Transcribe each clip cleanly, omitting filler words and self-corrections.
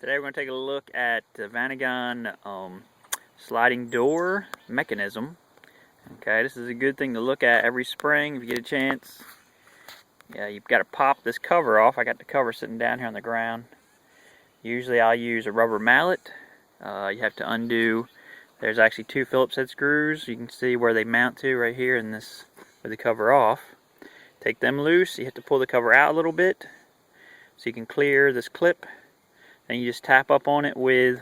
Today we're going to take a look at the Vanagon sliding door mechanism. Okay, this is a good thing to look at every spring if you get a chance. Yeah, you've got to pop this cover off. I got the cover sitting down here on the ground. Usually I'll use a rubber mallet. You have to undo. There's actually two Phillips head screws. You can see where they mount to right here in this with the cover off. Take them loose. You have to pull the cover out a little bit so you can clear this clip. And you just tap up on it with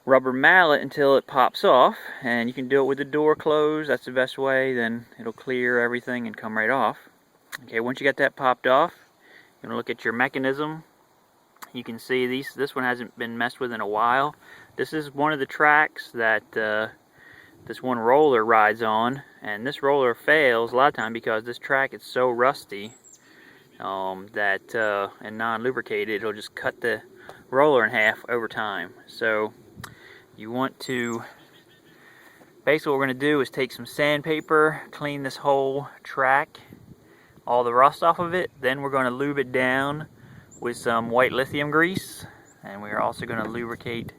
rubber mallet until it pops off, and you can do it with the door closed. That's the best way. Then it'll clear everything and come right off. Okay, once you got that popped off, you're gonna look at your mechanism. You can see this one hasn't been messed with in a while. This is one of the tracks that this one roller rides on, and this roller fails a lot of time because this track is so rusty and non-lubricated. It'll just cut the roller in half over time. So you want to, basically what we're going to do is take some sandpaper, clean this whole track, all the rust off of it. Then we're going to lube it down with some white lithium grease, and we're also going to lubricate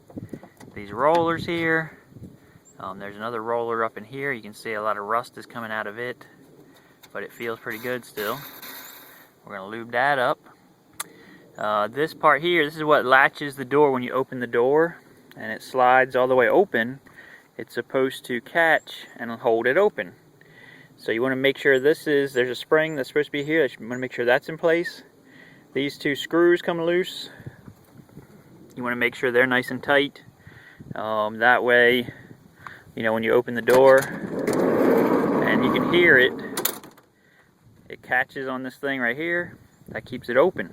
these rollers here. There's another roller up in here. You can see a lot of rust is coming out of it, but it feels pretty good still. We're going to lube that up. This part here, this is what latches the door when you open the door, and it slides all the way open. It's supposed to catch and hold it open. So you want to make sure there's a spring that's supposed to be here. You want to make sure that's in place. These two screws come loose. You want to make sure they're nice and tight. That way, you know, when you open the door and you can hear it, it catches on this thing right here. That keeps it open.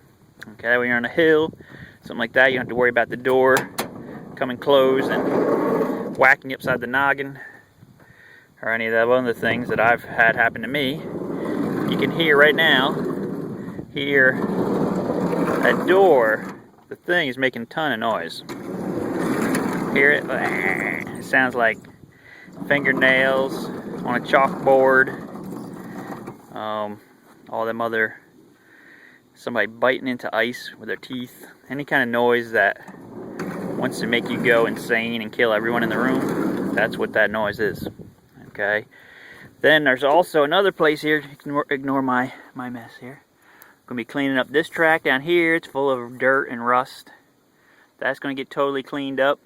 Okay, when you're on a hill, something like that, you don't have to worry about the door coming closed and whacking you upside the noggin or any of the other things that I've had happen to me. You can hear right now, that door, the thing is making a ton of noise. Hear it? It sounds like fingernails on a chalkboard. All them other, somebody biting into ice with their teeth. Any kind of noise that wants to make you go insane and kill everyone in the room. That's what that noise is. Okay. Then there's also another place here. Ignore my mess here. I'm going to be cleaning up this track down here. It's full of dirt and rust. That's going to get totally cleaned up.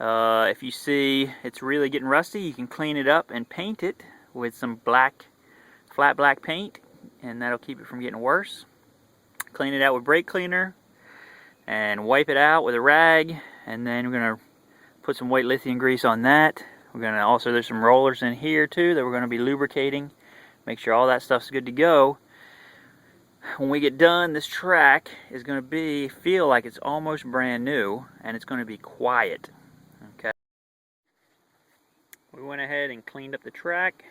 If you see it's really getting rusty, you can clean it up and paint it with some flat black paint, and that'll keep it from getting worse. Clean it out with brake cleaner and wipe it out with a rag, and then we're going to put some white lithium grease on that. We're going to also, there's some rollers in here too that we're going to be lubricating. Make sure all that stuff's good to go. When we get done, this track is going to feel like it's almost brand new, and it's going to be quiet. Okay. We went ahead and cleaned up the track.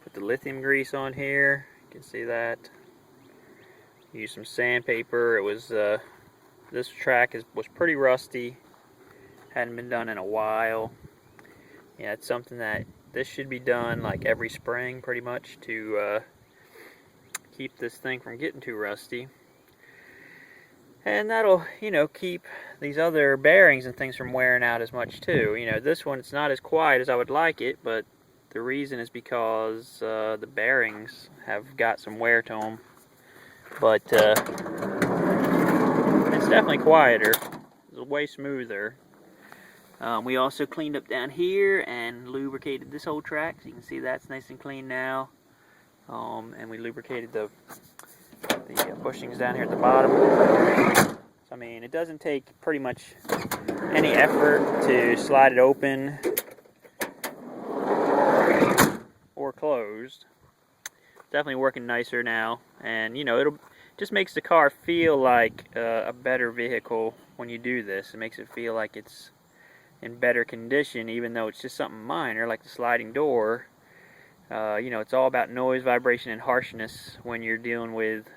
Put the lithium grease on here. You can see that. Use some sandpaper. It was this track was pretty rusty. Hadn't been done in a while. Yeah, it's something that this should be done like every spring, pretty much, to keep this thing from getting too rusty. And that'll, you know, keep these other bearings and things from wearing out as much too. You know, this one, it's not as quiet as I would like it, but the reason is because the bearings have got some wear to them. But it's definitely quieter. It's way smoother. We also cleaned up down here and lubricated this whole track. So you can see that's nice and clean now. And we lubricated the bushings down here at the bottom. So, I mean, it doesn't take pretty much any effort to slide it open or closed. Definitely working nicer now, and you know, it just makes the car feel like a better vehicle when you do this. It makes it feel like it's in better condition, even though it's just something minor like the sliding door. You know, it's all about noise, vibration, and harshness when you're dealing with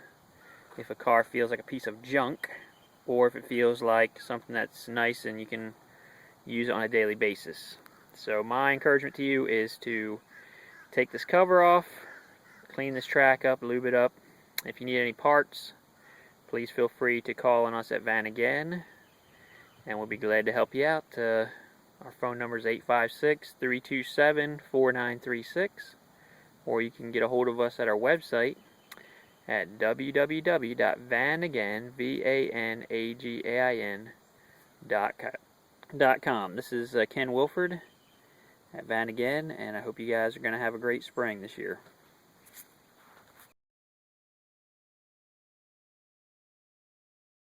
if a car feels like a piece of junk, or if it feels like something that's nice and you can use it on a daily basis. So my encouragement to you is to take this cover off, clean this track up, lube it up. If you need any parts, please feel free to call on us at Vanagon, and we'll be glad to help you out. Our phone number is 856-327-4936, or you can get a hold of us at our website at www.vanagan.com. This is Ken Wilford at Vanagon, and I hope you guys are going to have a great spring this year.